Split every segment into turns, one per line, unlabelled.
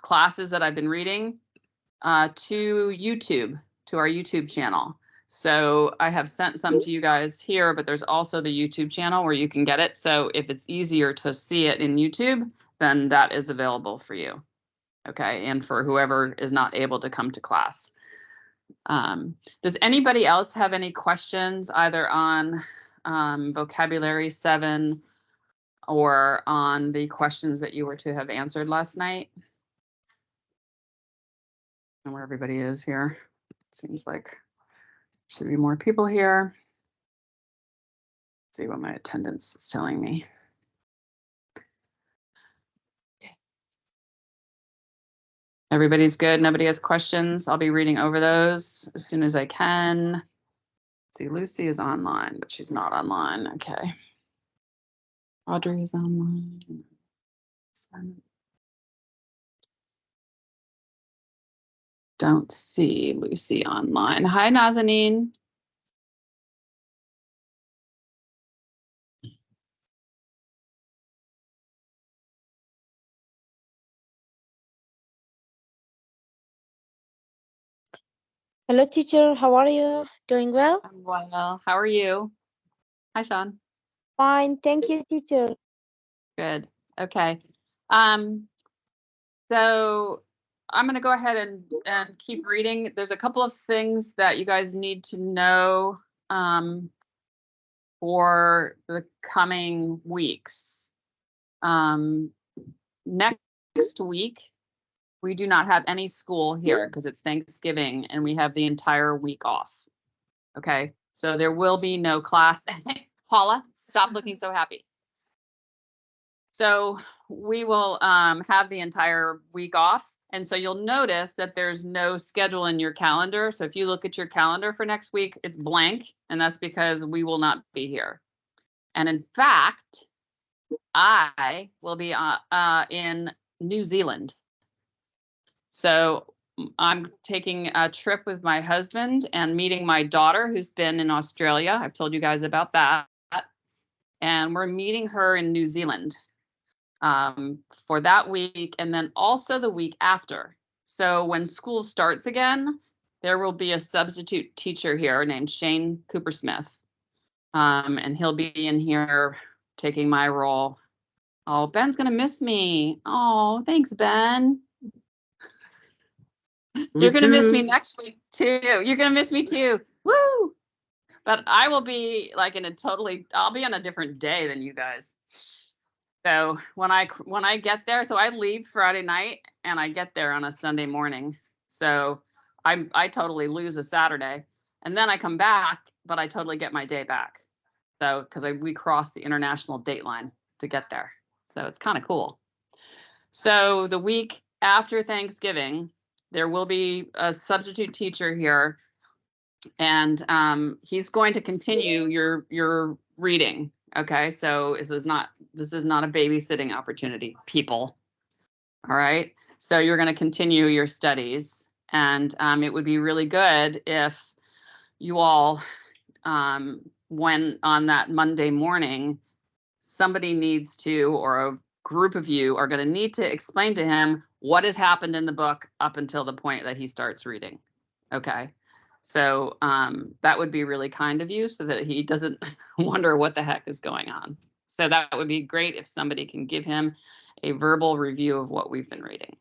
classes that I've been reading to YouTube, to our YouTube channel. So I have sent some to you guys here, but there's also the YouTube channel where you can get it. So if it's easier to see it in YouTube, then that is available for you. Okay, and for whoever is not able to come to class. Does anybody else have any questions either on vocabulary 7 or on the questions that you were to have answered last night? And where everybody is here. Seems like should be more people here. Let's see what my attendance is telling me. Everybody's good. Nobody has questions. I'll be reading over those as soon as I can. Let's see, Lucy is online, but she's not online. Okay. Audrey is online. Don't see Lucy online. Hi, Nazanin.
Hello, teacher. How are you? Doing well?
I'm well. How are you? Hi, Sean.
Fine. Thank you, teacher.
Good. Okay. So I'm going to go ahead and keep reading. There's a couple of things that you guys need to know for the coming weeks. Next week, we do not have any school here because it's Thanksgiving and we have the entire week off. Okay, so there will be no class. Paula, stop looking so happy. So we will have the entire week off. And so you'll notice that there's no schedule in your calendar. So if you look at your calendar for next week, it's blank. And that's because we will not be here. And in fact, I will be in New Zealand. So I'm taking a trip with my husband and meeting my daughter who's been in Australia. I've told you guys about that. And we're meeting her in New Zealand for that week and then also the week after. So when school starts again, there will be a substitute teacher here named Shane Coopersmith. And he'll be in here taking my role. Oh, Ben's going to miss me. Oh, thanks, Ben. You're going to miss me next week, too. You're going to miss me, too. Woo! But I will be like I'll be on a different day than you guys. So when I get there, so I leave Friday night and I get there on a Sunday morning. So I totally lose a Saturday and then I come back, but I totally get my day back. So because we cross the international date line to get there. So it's kind of cool. So the week after Thanksgiving, there will be a substitute teacher here and he's going to continue your reading. Okay, so this is not a babysitting opportunity, people. All right, so you're going to continue your studies, and it would be really good if you all, when on that Monday morning, somebody needs to, or a group of you are going to need to explain to him what has happened in the book up until the point that he starts reading. Okay. So that would be really kind of you so that he doesn't wonder what the heck is going on. So that would be great if somebody can give him a verbal review of what we've been reading.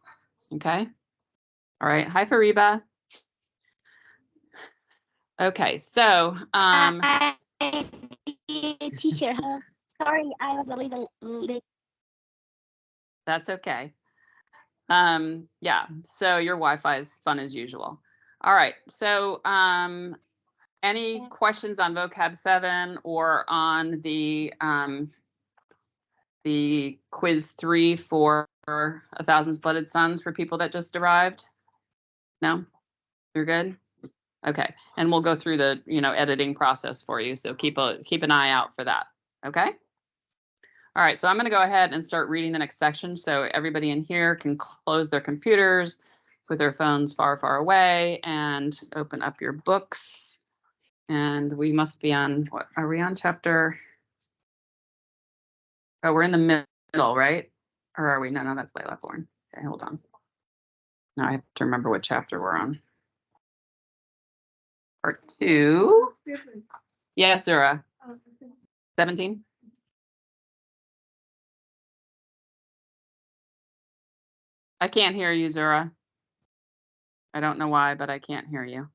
Okay. All right. Hi, Fariba. Okay. So
teacher, sorry, I was a little late.
That's okay. Yeah. So your Wi-Fi is fun as usual. All right. So any questions on vocab 7 or on the quiz 3 for 1,000 Splendid Suns for people that just arrived? No? You're good? Okay. And we'll go through the, editing process for you. So keep an eye out for that. Okay? All right. So I'm going to go ahead and start reading the next section. So everybody in here can close their computers, put their phones far, far away, and open up your books. And we must be on, what are we on chapter? Oh, we're in the middle, right? Or are we? No, that's Layla Born. Okay, hold on. Now I have to remember what chapter we're on. Part 2. Yeah, Zura. 17. I can't hear you, Zura. I don't know why, but I can't hear you.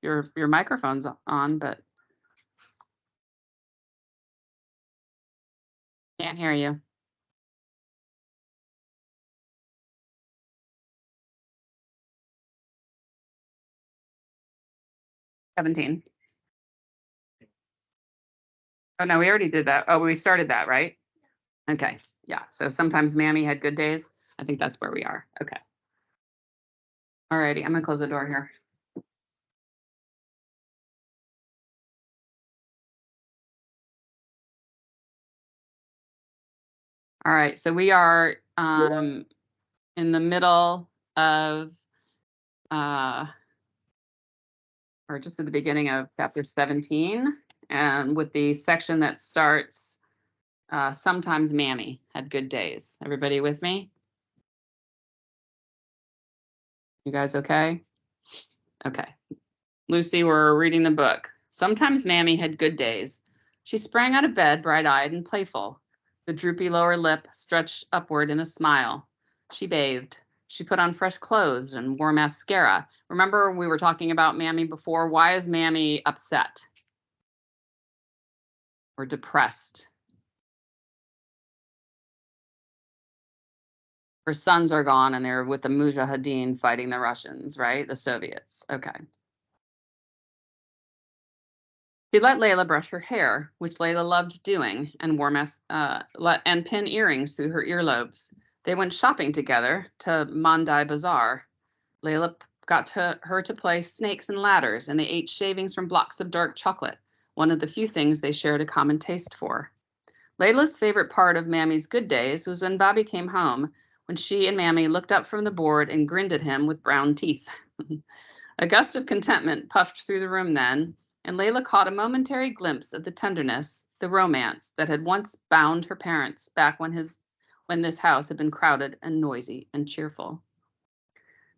Your microphone's on, but can't hear you. $17. Oh no, we already did that. Oh, we started that, right? Okay. Yeah. So sometimes Mammy had good days. I think that's where we are. Okay. All righty. I'm gonna close the door here. All right. So we are in the middle of or just at the beginning of chapter 17, and with the section that starts sometimes Mammy had good days. Everybody with me? You guys okay? Okay. Lucy, we're reading the book. Sometimes Mammy had good days. She sprang out of bed, bright-eyed and playful, the droopy lower lip stretched upward in a smile. She bathed. She put on fresh clothes and wore mascara. Remember we were talking about Mammy before? Why is Mammy upset or depressed? Her sons are gone and they're with the Mujahideen fighting the Russians, right? The Soviets. Okay. She let Layla brush her hair, which Layla loved doing, and wore and pin earrings through her earlobes. They went shopping together to Mandai Bazaar. Layla got her to play snakes and ladders, and they ate shavings from blocks of dark chocolate, one of the few things they shared a common taste for. Layla's favorite part of Mammy's good days was when Bobby came home, when she and Mammy looked up from the board and grinned at him with brown teeth. A gust of contentment puffed through the room then, and Layla caught a momentary glimpse of the tenderness, the romance that had once bound her parents back when this house had been crowded and noisy and cheerful.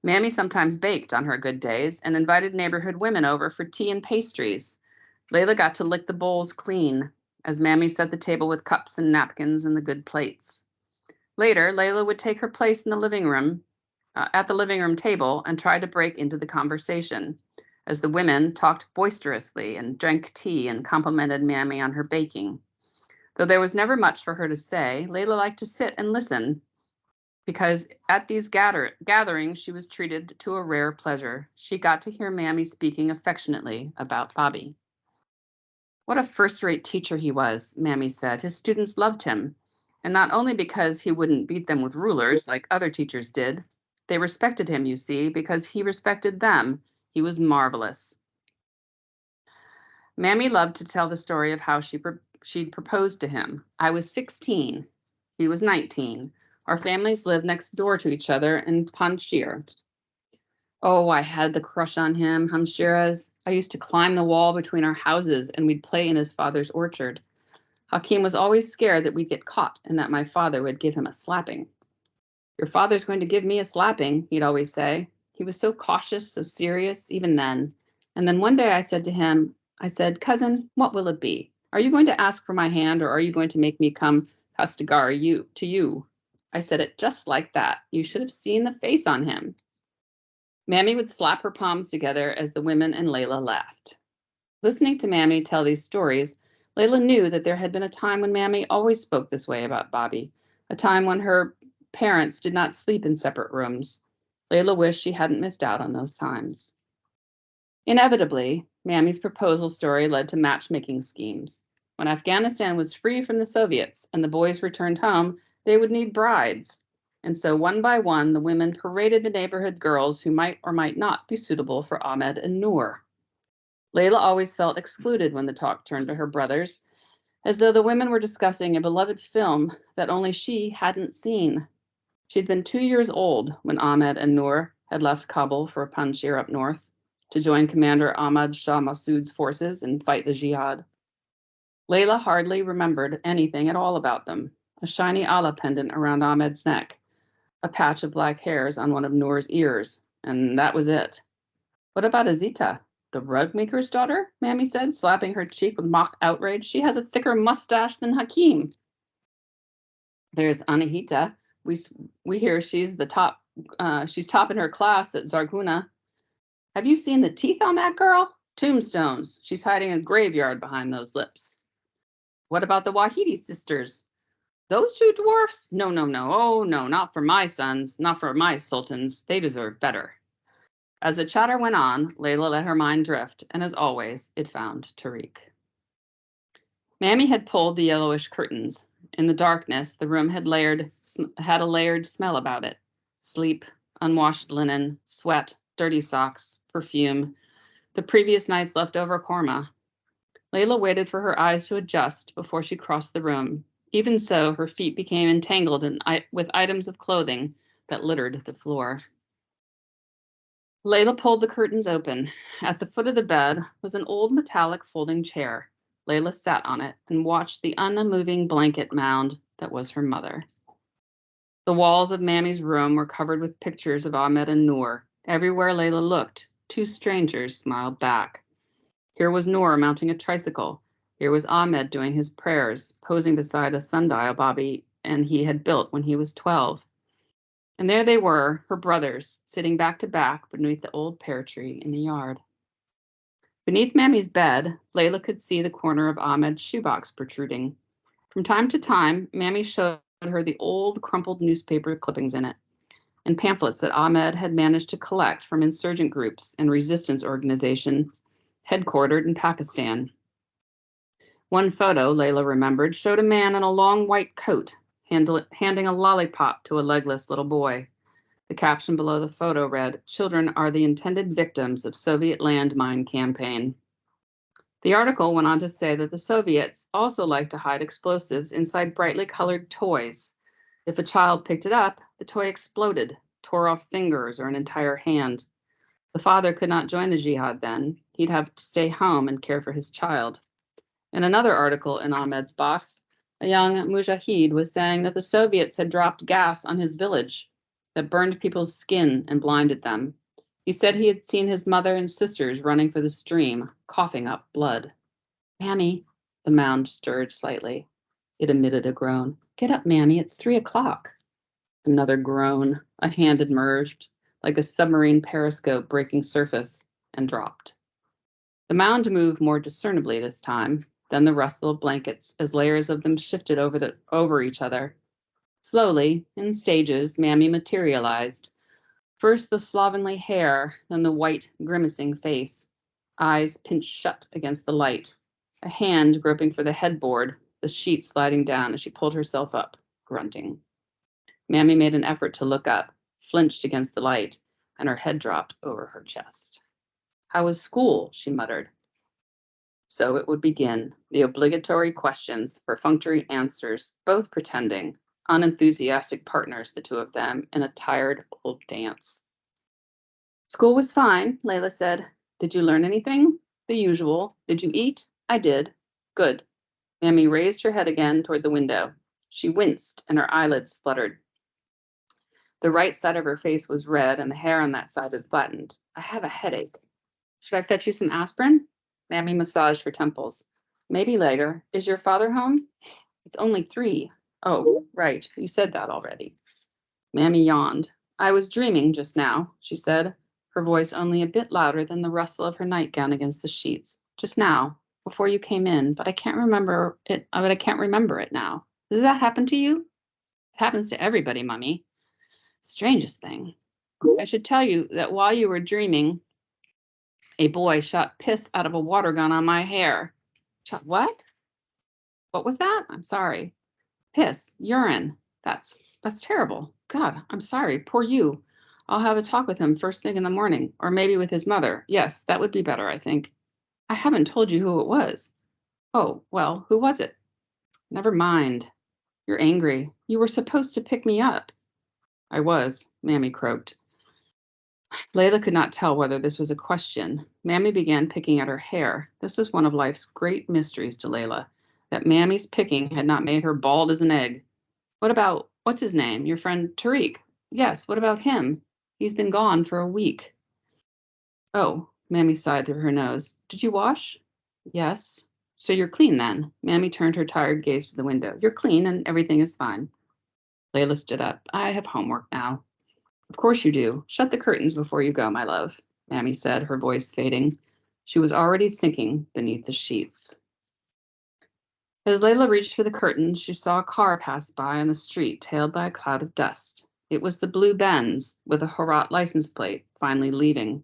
Mammy sometimes baked on her good days and invited neighborhood women over for tea and pastries. Layla got to lick the bowls clean as Mammy set the table with cups and napkins and the good plates. Later, Layla would take her place in the living room, at the living room table, and try to break into the conversation, as the women talked boisterously and drank tea and complimented Mammy on her baking. Though there was never much for her to say, Layla liked to sit and listen, because at these gatherings she was treated to a rare pleasure. She got to hear Mammy speaking affectionately about Bobby. What a first-rate teacher he was, Mammy said. His students loved him, and not only because he wouldn't beat them with rulers like other teachers did. They respected him, you see, because he respected them. He was marvelous. Mammy loved to tell the story of how she'd proposed to him. I was 16. He was 19. Our families lived next door to each other in Panjshir. Oh, I had the crush on him, Hamshira's. I used to climb the wall between our houses and we'd play in his father's orchard. Hakim was always scared that we'd get caught and that my father would give him a slapping. Your father's going to give me a slapping, he'd always say. He was so cautious, so serious, even then. And then one day I said to him, cousin, what will it be? Are you going to ask for my hand or are you going to make me come Kastigar to you? I said it just like that. You should have seen the face on him. Mammy would slap her palms together as the women and Layla laughed. Listening to Mammy tell these stories, Layla knew that there had been a time when Mammy always spoke this way about Bobby, a time when her parents did not sleep in separate rooms. Layla wished she hadn't missed out on those times. Inevitably, Mammy's proposal story led to matchmaking schemes. When Afghanistan was free from the Soviets and the boys returned home, they would need brides. And so one by one, the women paraded the neighborhood girls who might or might not be suitable for Ahmed and Noor. Layla always felt excluded when the talk turned to her brothers, as though the women were discussing a beloved film that only she hadn't seen. She'd been 2 years old when Ahmed and Noor had left Kabul for Panjshir up north to join Commander Ahmad Shah Massoud's forces and fight the jihad. Layla hardly remembered anything at all about them. a shiny Allah pendant around Ahmed's neck, a patch of black hairs on one of Noor's ears, and that was it. What about Azita, the rug maker's daughter? Mammy said, slapping her cheek with mock outrage. She has a thicker mustache than Hakim. There's Anahita. We hear she's the top. She's top in her class at Zarguna. Have you seen the teeth on that girl? Tombstones. She's hiding a graveyard behind those lips. What about the Wahidi sisters? Those two dwarfs? No. Oh, no, not for my sons, not for my sultans. They deserve better. As the chatter went on, Layla let her mind drift, and as always, it found Tariq. Mammy had pulled the yellowish curtains. In the darkness, the room had a layered smell about it. Sleep, unwashed linen, sweat, dirty socks, perfume, the previous night's leftover korma. Layla waited for her eyes to adjust before she crossed the room. Even so, her feet became entangled with items of clothing that littered the floor. Layla pulled the curtains open. At the foot of the bed was an old metallic folding chair. Layla sat on it and watched the unmoving blanket mound that was her mother. The walls of Mammy's room were covered with pictures of Ahmed and Noor. Everywhere Layla looked, two strangers smiled back. Here was Noor mounting a tricycle. Here was Ahmed doing his prayers, posing beside a sundial Bobby and he had built when he was 12. And there they were, her brothers, sitting back to back beneath the old pear tree in the yard. Beneath Mammy's bed, Layla could see the corner of Ahmed's shoebox protruding. From time to time, Mammy showed her the old crumpled newspaper clippings in it, and pamphlets that Ahmed had managed to collect from insurgent groups and resistance organizations headquartered in Pakistan. One photo, Layla remembered, showed a man in a long white coat handing a lollipop to a legless little boy. The caption below the photo read, "Children are the intended victims of Soviet landmine campaign." The article went on to say that the Soviets also like to hide explosives inside brightly colored toys. If a child picked it up, the toy exploded, tore off fingers or an entire hand. The father could not join the jihad then. He'd have to stay home and care for his child. In another article in Ahmed's box, a young mujahid was saying that the Soviets had dropped gas on his village that burned people's skin and blinded them. He said he had seen his mother and sisters running for the stream, coughing up blood. Mammy, the mound stirred slightly. It emitted a groan. Get up, Mammy, it's 3 o'clock. Another groan. A hand emerged, like a submarine periscope breaking surface, and dropped. The mound moved more discernibly this time, then the rustle of blankets as layers of them shifted over each other. Slowly, in stages, Mammy materialized. First the slovenly hair, then the white, grimacing face, eyes pinched shut against the light, a hand groping for the headboard, the sheet sliding down as she pulled herself up, grunting. Mammy made an effort to look up, flinched against the light, and her head dropped over her chest. How was school? She muttered. So it would begin, the obligatory questions, perfunctory answers, both pretending, unenthusiastic partners, the two of them, in a tired old dance. School was fine, Layla said. Did you learn anything? The usual. Did you eat? I did. Good. Mammy raised her head again toward the window. She winced and her eyelids fluttered. The right side of her face was red and the hair on that side had flattened. I have a headache. Should I fetch you some aspirin? Mammy massaged her temples. Maybe later. Is your father home? It's only 3. Oh, right. You said that already. Mammy yawned. I was dreaming just now, she said, her voice only a bit louder than the rustle of her nightgown against the sheets. Just now, before you came in, but I can't remember it. I can't remember it now. Does that happen to you? It happens to everybody, Mummy. Strangest thing. I should tell you that while you were dreaming, a boy shot piss out of a water gun on my hair. Shot what? What was that? I'm sorry. Piss, urine. That's terrible. God, I'm sorry. Poor you. I'll have a talk with him first thing in the morning, or maybe with his mother. Yes, that would be better, I think. I haven't told you who it was. Oh, well, who was it? Never mind. You're angry. You were supposed to pick me up. I was, Mammy croaked. Layla could not tell whether this was a question. Mammy began picking at her hair. This was one of life's great mysteries to Layla, that Mammy's picking had not made her bald as an egg. What about, what's his name? Your friend Tariq? Yes, what about him? He's been gone for a week. Oh, Mammy sighed through her nose. Did you wash? Yes. So you're clean then? Mammy turned her tired gaze to the window. You're clean and everything is fine. Layla stood up. I have homework now. Of course you do. Shut the curtains before you go, my love, Mammy said, her voice fading. She was already sinking beneath the sheets. As Layla reached for the curtains, she saw a car pass by on the street, tailed by a cloud of dust. It was the blue Benz, with a Herat license plate, finally leaving.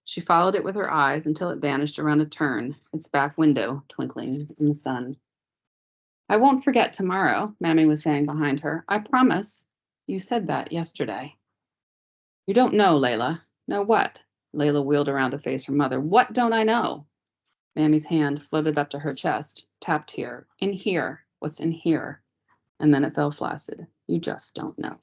She followed it with her eyes until it vanished around a turn, its back window twinkling in the sun. I won't forget tomorrow, Mammy was saying behind her. I promise. You said that yesterday. You don't know, Layla. Know what? Layla wheeled around to face her mother. What don't I know? Mammy's hand floated up to her chest, tapped here. In here. What's in here? And then it fell flaccid. You just don't know.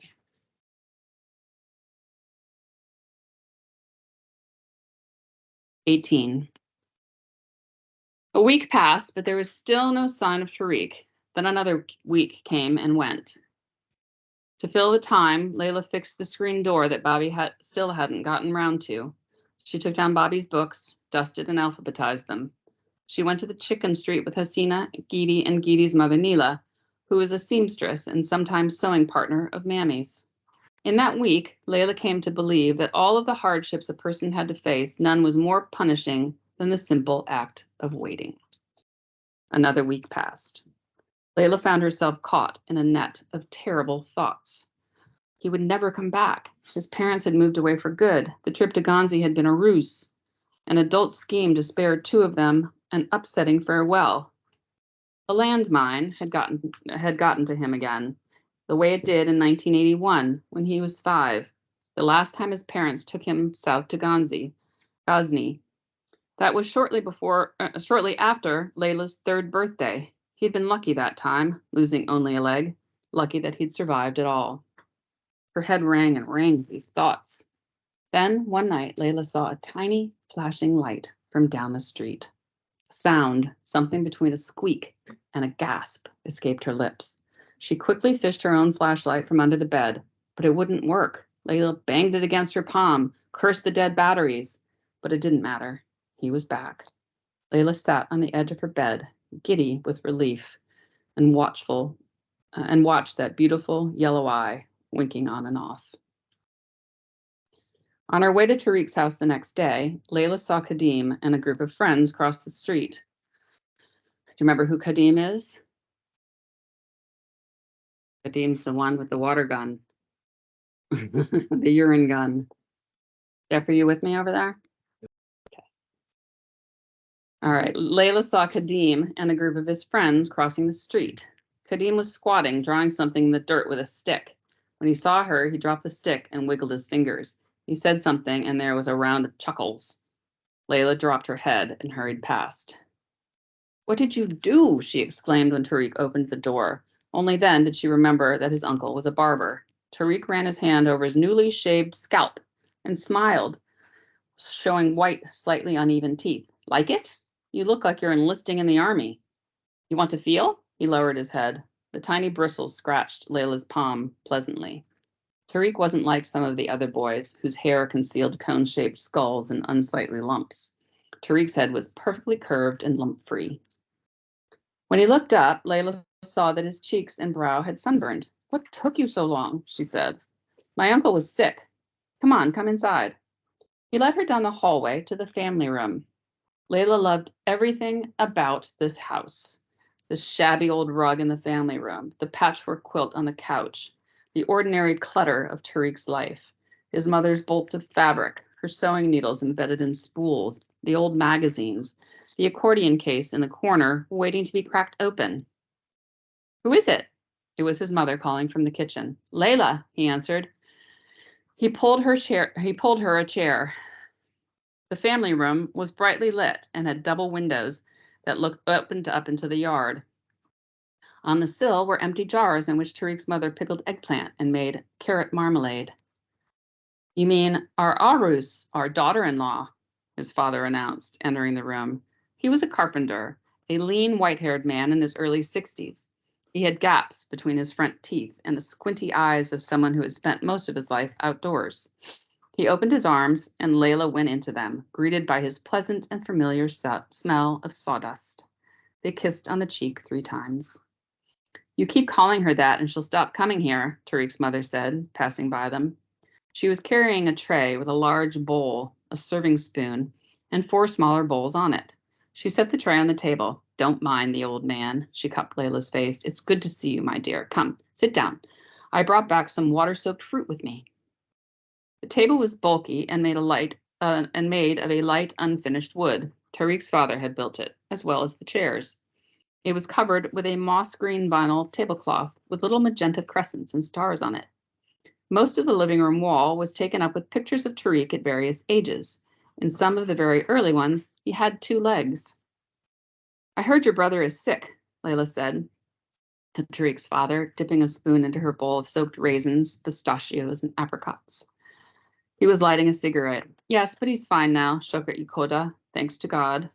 "18. A week passed, but there was still no sign of Tariq. Then another week came and went. To fill the time, Layla fixed the screen door that Bobby still hadn't gotten round to. She took down Bobby's books, dusted and alphabetized them. She went to the chicken street with Hasina, Geety, and Geety's mother, Neela, who was a seamstress and sometimes sewing partner of Mammy's. In that week, Layla came to believe that all of the hardships a person had to face, none was more punishing than the simple act of waiting. Another week passed. Layla found herself caught in a net of terrible thoughts. He would never come back. His parents had moved away for good. The trip to Ghanzi had been a ruse, an adult scheme to spare two of them an upsetting farewell. A landmine had gotten to him again, the way it did in 1981 when he was 5, the last time his parents took him south to Ghazni. That was shortly after Layla's 3rd birthday. He'd been lucky that time, losing only a leg, lucky that he'd survived at all. Her head rang and rang with these thoughts. Then, one night, Layla saw a tiny, flashing light from down the street. A sound, something between a squeak and a gasp, escaped her lips. She quickly fished her own flashlight from under the bed, but it wouldn't work. Layla banged it against her palm, cursed the dead batteries, but it didn't matter. He was back. Layla sat on the edge of her bed, giddy with relief, and watched that beautiful yellow eye winking on and off. On our way to Tariq's house the next day, Layla saw Kadim and a group of friends cross the street. Do you remember who Kadim is? Kadim's the one with the water gun, the urine gun. Jeff, are you with me over there? Okay. All right. Layla saw Kadim and a group of his friends crossing the street. Kadim was squatting, drawing something in the dirt with a stick. When he saw her, he dropped the stick and wiggled his fingers. He said something, and there was a round of chuckles. Layla dropped her head and hurried past. What did you do? She exclaimed when Tariq opened the door. Only then did she remember that his uncle was a barber. Tariq ran his hand over his newly shaved scalp and smiled, showing white, slightly uneven teeth. Like it? You look like you're enlisting in the army. You want to feel? He lowered his head. The tiny bristles scratched Layla's palm pleasantly. Tariq wasn't like some of the other boys, whose hair concealed cone-shaped skulls and unsightly lumps. Tariq's head was perfectly curved and lump-free. When he looked up, Layla saw that his cheeks and brow had sunburned. What took you so long? She said. My uncle was sick. Come inside. He led her down the hallway to the family room. Layla loved everything about this house. The shabby old rug in the family room, the patchwork quilt on the couch, the ordinary clutter of Tariq's life, his mother's bolts of fabric, her sewing needles embedded in spools, the old magazines, the accordion case in the corner waiting to be cracked open. Who is it? It was his mother calling from the kitchen. Layla, he answered. He pulled her a chair. The family room was brightly lit and had double windows that opened up into the yard. On the sill were empty jars in which Tariq's mother pickled eggplant and made carrot marmalade. You mean our Arus, our daughter-in-law, his father announced, entering the room. He was a carpenter, a lean, white-haired man in his early 60s. He had gaps between his front teeth and the squinty eyes of someone who had spent most of his life outdoors. He opened his arms, and Layla went into them, greeted by his pleasant and familiar smell of sawdust. They kissed on the cheek 3 times. You keep calling her that and she'll stop coming here, Tariq's mother said, passing by them. She was carrying a tray with a large bowl, a serving spoon, and 4 smaller bowls on it. She set the tray on the table. Don't mind the old man, she cupped Layla's face. It's good to see you, my dear. Come, sit down. I brought back some water-soaked fruit with me. The table was bulky and made of a light, unfinished wood. Tariq's father had built it, as well as the chairs. It was covered with a moss-green vinyl tablecloth with little magenta crescents and stars on it. Most of the living room wall was taken up with pictures of Tariq at various ages. In some of the very early ones, he had 2 legs. I heard your brother is sick, Layla said to Tariq's father, dipping a spoon into her bowl of soaked raisins, pistachios, and apricots. He was lighting a cigarette. Yes, but he's fine now, Shokrat Yukoda, thanks to God.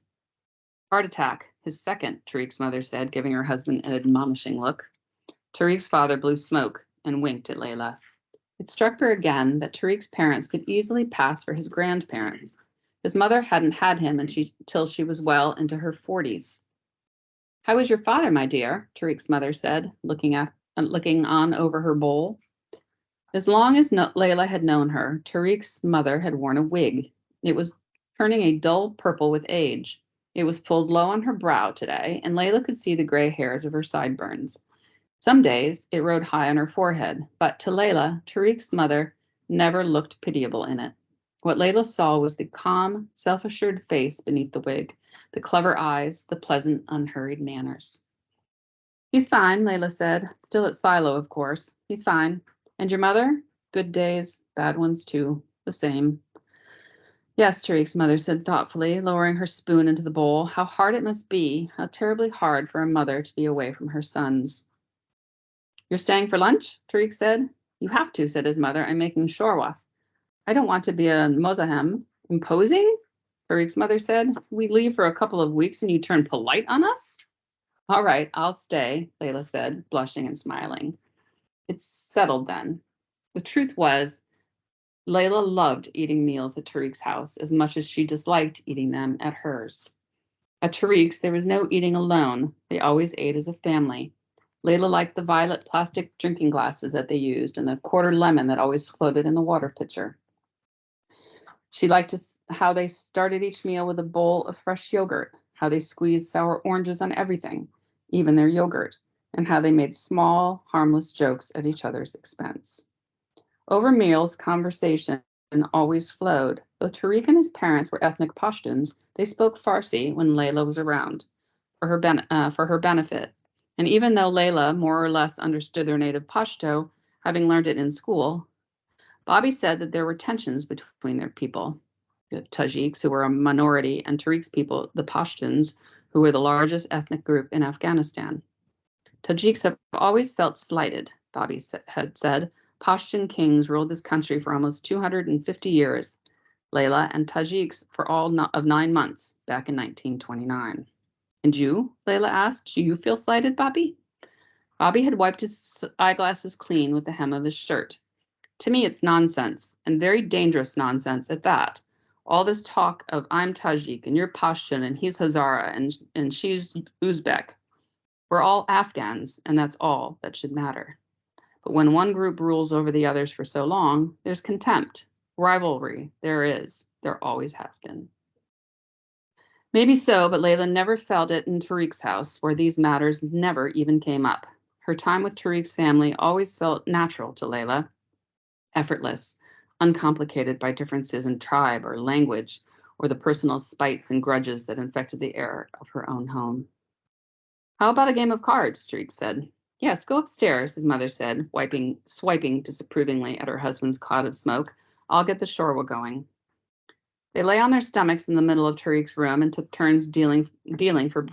Heart attack, his second, Tariq's mother said, giving her husband an admonishing look. Tariq's father blew smoke and winked at Layla. It struck her again that Tariq's parents could easily pass for his grandparents. His mother hadn't had him until she was well into her 40s. How is your father, my dear? Tariq's mother said, looking on over her bowl. As long as Layla had known her, Tariq's mother had worn a wig. It was turning a dull purple with age. It was pulled low on her brow today, and Layla could see the gray hairs of her sideburns. Some days it rode high on her forehead, but to Layla, Tariq's mother never looked pitiable in it. What Layla saw was the calm, self-assured face beneath the wig, the clever eyes, the pleasant, unhurried manners. He's fine, Layla said. Still at Silo, of course. He's fine. And your mother? Good days, bad ones too. The same. Yes, Tariq's mother said thoughtfully, lowering her spoon into the bowl. How hard it must be, how terribly hard for a mother to be away from her sons. You're staying for lunch? Tariq said. You have to, said his mother. I'm making shorwa. I don't want to be a mozahem. Imposing? Tariq's mother said. We leave for a couple of weeks and you turn polite on us? All right, I'll stay, Layla said, blushing and smiling. It's settled then. The truth was, Layla loved eating meals at Tariq's house as much as she disliked eating them at hers. At Tariq's, there was no eating alone. They always ate as a family. Layla liked the violet plastic drinking glasses that they used and the quarter lemon that always floated in the water pitcher. She liked how they started each meal with a bowl of fresh yogurt, how they squeezed sour oranges on everything, even their yogurt, and how they made small, harmless jokes at each other's expense. Over meals, conversation always flowed. Though Tariq and his parents were ethnic Pashtuns, they spoke Farsi when Layla was around for her benefit. And even though Layla more or less understood their native Pashto, having learned it in school, Bobby said that there were tensions between their people, the Tajiks, who were a minority, and Tariq's people, the Pashtuns, who were the largest ethnic group in Afghanistan. Tajiks have always felt slighted, Bobby had said. Pashtun kings ruled this country for almost 250 years. Layla and Tajiks for all of 9 months back in 1929. And you? Layla asked. Do you feel slighted, Bobby? Bobby had wiped his eyeglasses clean with the hem of his shirt. To me, it's nonsense, and very dangerous nonsense at that. All this talk of I'm Tajik and you're Pashtun and he's Hazara and she's Uzbek. We're all Afghans, and that's all that should matter. But when one group rules over the others for so long, there's contempt, rivalry. There always has been. Maybe so, but Layla never felt it in Tariq's house, where these matters never even came up. Her time with Tariq's family always felt natural to Layla, effortless, uncomplicated by differences in tribe or language, or the personal spites and grudges that infected the air of her own home. How about a game of cards? Tariq said. Yes, go upstairs, his mother said, swiping disapprovingly at her husband's cloud of smoke. I'll get the shorwa going. They lay on their stomachs in the middle of Tariq's room and took turns dealing for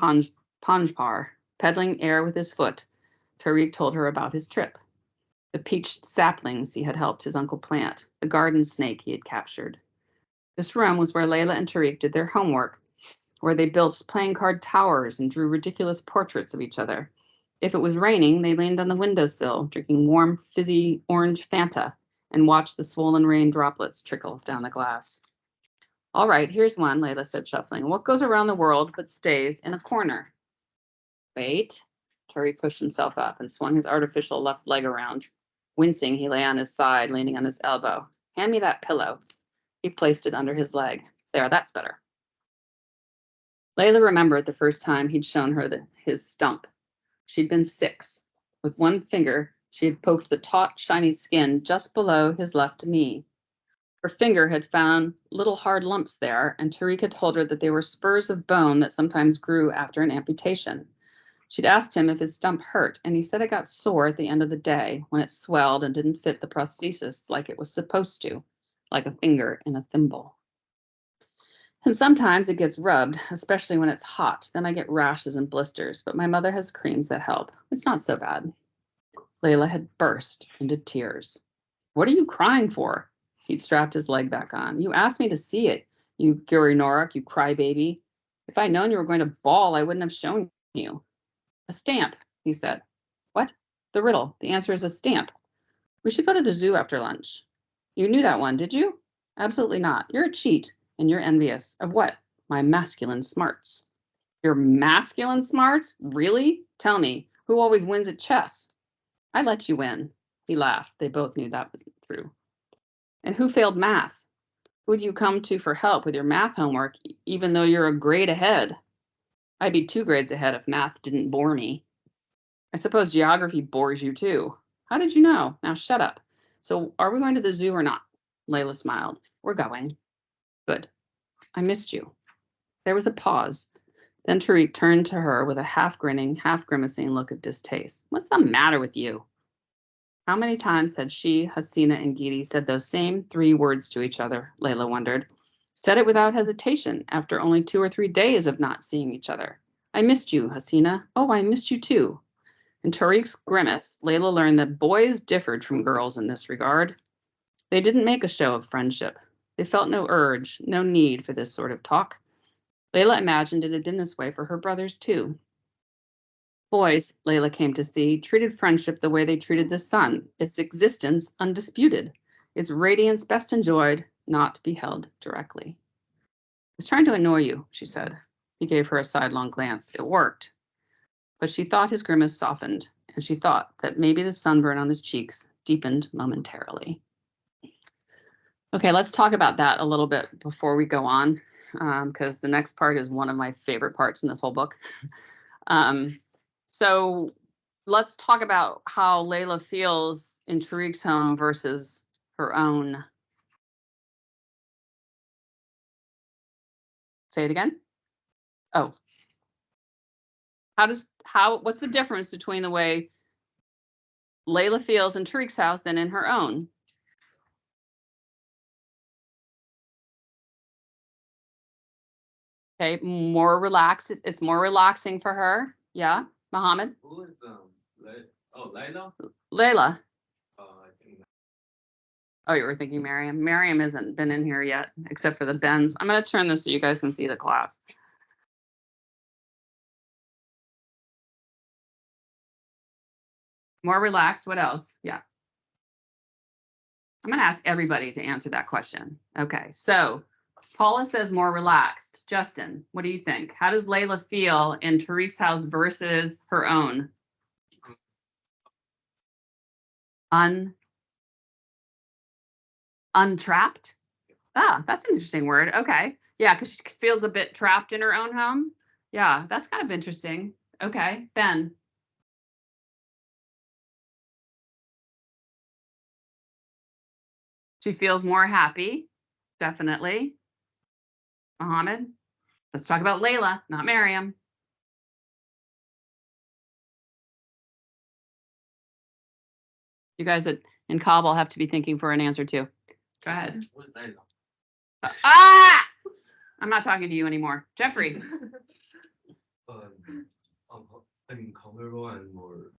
Panjpar, peddling air with his foot. Tariq told her about his trip, the peached saplings he had helped his uncle plant, the garden snake he had captured. This room was where Layla and Tariq did their homework, where they built playing card towers and drew ridiculous portraits of each other. If it was raining, they leaned on the windowsill, drinking warm, fizzy orange Fanta, and watched the swollen rain droplets trickle down the glass. All right, here's one, Layla said, shuffling. What goes around the world but stays in a corner? Wait. Tariq pushed himself up and swung his artificial left leg around. Wincing, he lay on his side, leaning on his elbow. Hand me that pillow. He placed it under his leg. There, that's better. Layla remembered the first time he'd shown her his stump. She'd been 6. With one finger, she had poked the taut, shiny skin just below his left knee. Her finger had found little hard lumps there, and Tariq had told her that they were spurs of bone that sometimes grew after an amputation. She'd asked him if his stump hurt, and he said it got sore at the end of the day when it swelled and didn't fit the prosthesis like it was supposed to, like a finger in a thimble. And sometimes it gets rubbed, especially when it's hot. Then I get rashes and blisters, but my mother has creams that help. It's not so bad. Layla had burst into tears. What are you crying for? He'd strapped his leg back on. You asked me to see it, you Guri Norak, you crybaby. If I'd known you were going to bawl, I wouldn't have shown you. A stamp, he said. What? The riddle. The answer is a stamp. We should go to the zoo after lunch. You knew that one, did you? Absolutely not. You're a cheat, and you're envious. Of what? My masculine smarts. Your masculine smarts? Really? Tell me, who always wins at chess? I let you win. He laughed. They both knew that wasn't true. And who failed math? Who'd you come to for help with your math homework, even though you're a grade ahead? I'd be 2 grades ahead if math didn't bore me. I suppose geography bores you too. How did you know? Now shut up. So are we going to the zoo or not? Layla smiled. We're going. Good. I missed you. There was a pause. Then Tariq turned to her with a half grinning, half grimacing look of distaste. What's the matter with you? How many times had she, Hasina, and Gidi said those same 3 words to each other, Layla wondered. Said it without hesitation after only 2 or 3 days of not seeing each other. I missed you, Hasina. Oh, I missed you too. In Tariq's grimace, Layla learned that boys differed from girls in this regard. They didn't make a show of friendship. They felt no urge, no need for this sort of talk. Layla imagined it had been this way for her brothers too. Boys, Layla came to see, treated friendship the way they treated the sun, its existence undisputed, its radiance best enjoyed, not beheld directly. I was trying to annoy you, she said. He gave her a sidelong glance. It worked. But she thought his grimace softened, and she thought that maybe the sunburn on his cheeks deepened momentarily. Okay, let's talk about that a little bit before we go on, because the next part is one of my favorite parts in this whole book. So let's talk about how Layla feels in Tariq's home versus her own. Say it again. Oh. What's the difference between the way Layla feels in Tariq's house than in her own? Okay, more relaxed. It's more relaxing for her. Yeah, Mohammed?
Who is Layla?
Layla.
I think
Oh, you were thinking Miriam. Miriam hasn't been in here yet, except for the Bens. I'm going to turn this so you guys can see the class. More relaxed. What else? Yeah. I'm going to ask everybody to answer that question. Okay, so Paula says more relaxed. Justin, what do you think? How does Layla feel in Tariq's house versus her own? Untrapped? Ah, that's an interesting word. Okay. Yeah, because she feels a bit trapped in her own home. Yeah, that's kind of interesting. Okay, Ben. She feels more happy, definitely. Mohammed, let's talk about Layla, not Miriam. You guys in Kabul have to be thinking for an answer too. Go ahead.
who's Layla?
Ah! I'm not talking to you anymore. Jeffrey.
Uncomfortable and more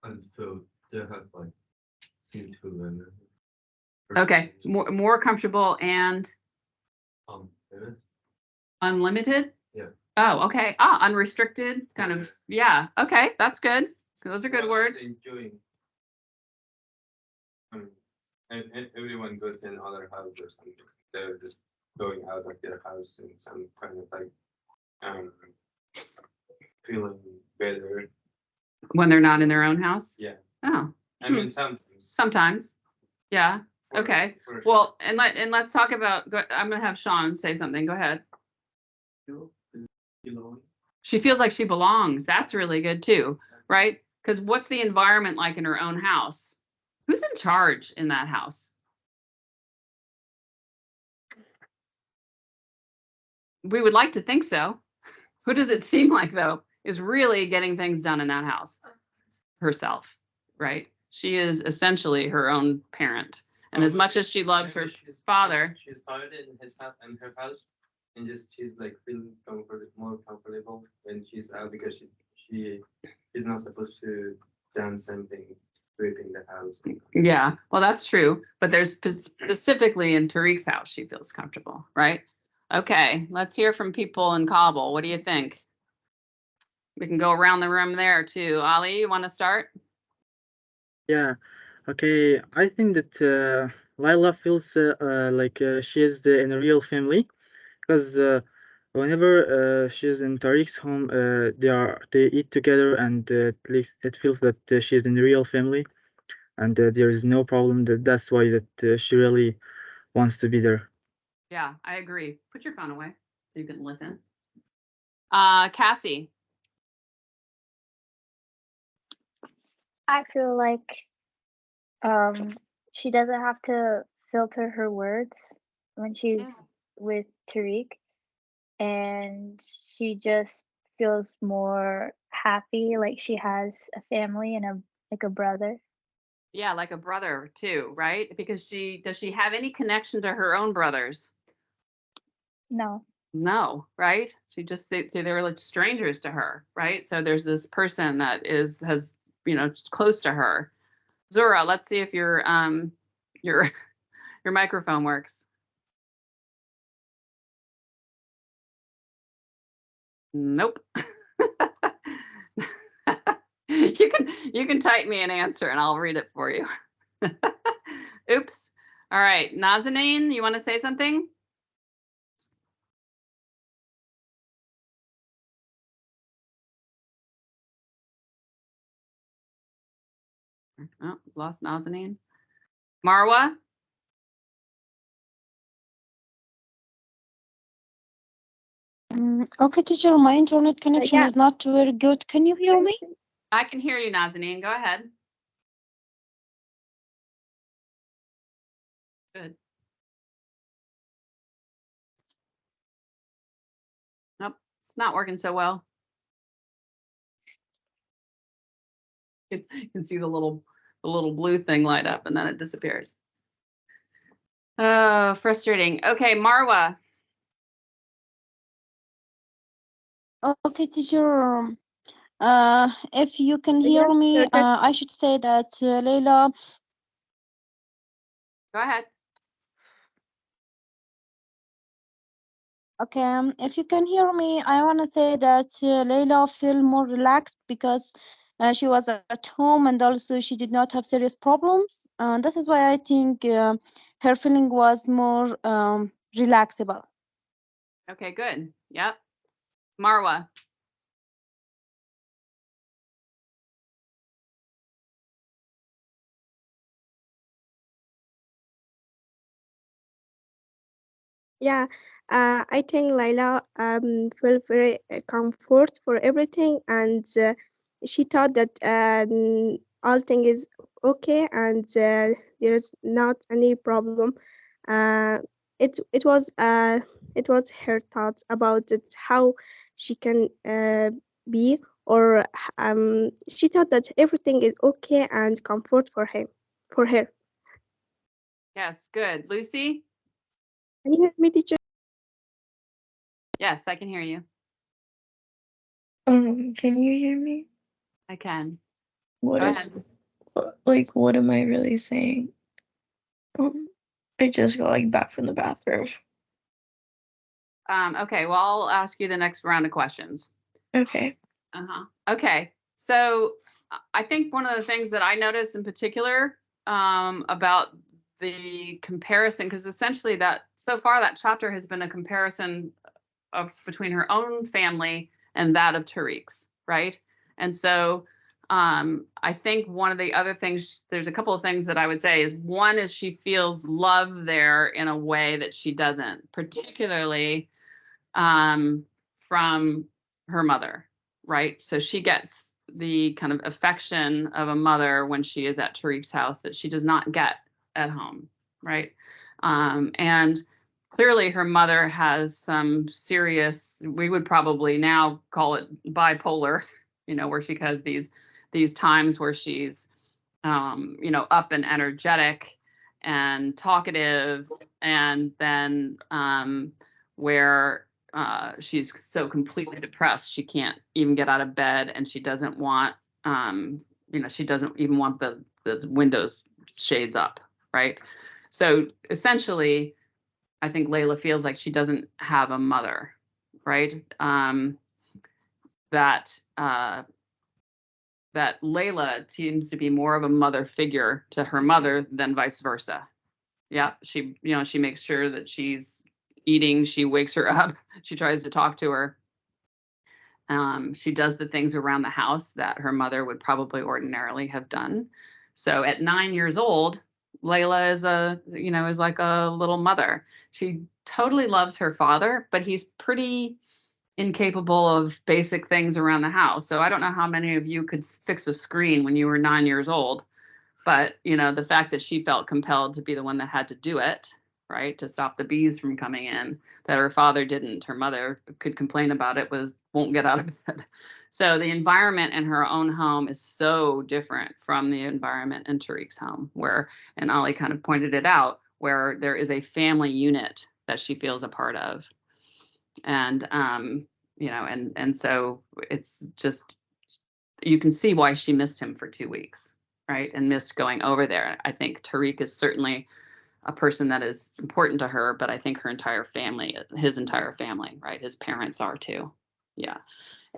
unfilled. They have like seem to limit.
Okay, more comfortable and
Limit?
unlimited?
Yeah.
Oh, okay. Unrestricted, kind of, yeah, okay, that's good. Those are good words.
Enjoying. And everyone goes in other house or something. They're just going out of their house and some kind of like feeling better.
When they're not in their own house?
Yeah.
Oh,
I mean
sometimes, yeah,
for-
okay.
for sure.
Well, and let's talk about, I'm gonna have Sean say something, go ahead. She feels like she belongs, that's really good too, right? Because what's the environment like in her own house? Who's in charge in that house? We would like to think so. Who does it seem like, though, is really getting things done in that house? Herself, right? She is essentially her own parent. And as much as she loves her father.
She's tired in his house and her house, and just she's like feeling more comfortable when she's out because she's not supposed to dance something sweeping the house.
Yeah, well, that's true. But there's specifically in Tariq's house, she feels comfortable, right? Okay, let's hear from people in Kabul. What do you think? We can go around the room there too. Ali, you want to start?
Yeah, okay. I think that Lila feels like she is in a real family because whenever she's in Tariq's home, they eat together, and at least it feels that she is in a real family, and there is no problem. That's why that she really wants to be there.
Yeah, I agree. Put your phone away so you can listen. Cassie.
I feel like she doesn't have to filter her words when she's with Tariq, and she just feels more happy, like she has a family and a brother.
Yeah, like a brother too, right? Because does she have any connection to her own brothers?
No.
No, right? They were like strangers to her, right? So there's this person that has close to her. Zura, let's see if your your microphone works. Nope. You can type me an answer and I'll read it for you. Oops. All right, Nazanin, you want to say something? Oh, lost Nazanin. Marwa?
Okay, teacher, my internet connection
yeah.
is not very good. Can you hear me?
I can hear you, Nazanin. Go ahead. Good. Nope, it's not working so well. You can see the little blue thing light up and then it disappears. Oh, frustrating. Okay, Marwa.
Okay, teacher. If you can hear
Yes,
me,
sure.
I should say that Leila.
Go ahead.
Okay, if you can hear me, I want to say that Leila feel more relaxed because she was at home and also she did not have serious problems. That is why I think her feeling was more relaxable.
Okay, good. Yep. Marwa.
Yeah, I think Laila felt very comfort for everything, and she thought that all thing is okay, and there is not any problem. Uh, it was her thoughts about it, how she can be, or she thought that everything is okay and comfort for her.
Yes, good. Lucy?
Can you hear me, teacher?
Yes, I can hear you.
Can you hear me?
I can.
What
Go
is
ahead.
like what am I really saying? I just got like back from the bathroom.
Okay, well, I'll ask you the next round of questions.
Okay.
Okay, so I think one of the things that I noticed in particular about the comparison, because essentially that so far that chapter has been a comparison of between her own family and that of Tariq's, right? And so I think one of the other things, there's a couple of things that I would say is one is she feels love there in a way that she doesn't, particularly from her mother, right? So she gets the kind of affection of a mother when she is at Tariq's house that she does not get at home, right? And clearly her mother has some serious, we would probably now call it bipolar, you know, where she has these times where she's, you know, up and energetic and talkative, and then where she's so completely depressed she can't even get out of bed, and she doesn't want, you know, she doesn't even want the windows shades up, right? So essentially, I think Layla feels like she doesn't have a mother, right? That Layla seems to be more of a mother figure to her mother than vice versa. Yeah, she, you know, she makes sure that she's eating, she wakes her up, she tries to talk to her. She does the things around the house that her mother would probably ordinarily have done. So at 9 years old, Layla is is like a little mother. She totally loves her father, but he's pretty incapable of basic things around the house. So I don't know how many of you could fix a screen when you were 9 years old, but you know, the fact that she felt compelled to be the one that had to do it, right, to stop the bees from coming in, that her father didn't, her mother could complain about it, was won't get out of bed. So the environment in her own home is so different from the environment in Tariq's home, where, and Ali kind of pointed it out, where there is a family unit that she feels a part of. And you know, and so it's just, you can see why she missed him for 2 weeks, right? And missed going over there. I think Tariq is certainly a person that is important to her, but I think her entire family, his entire family, right? His parents are too. Yeah.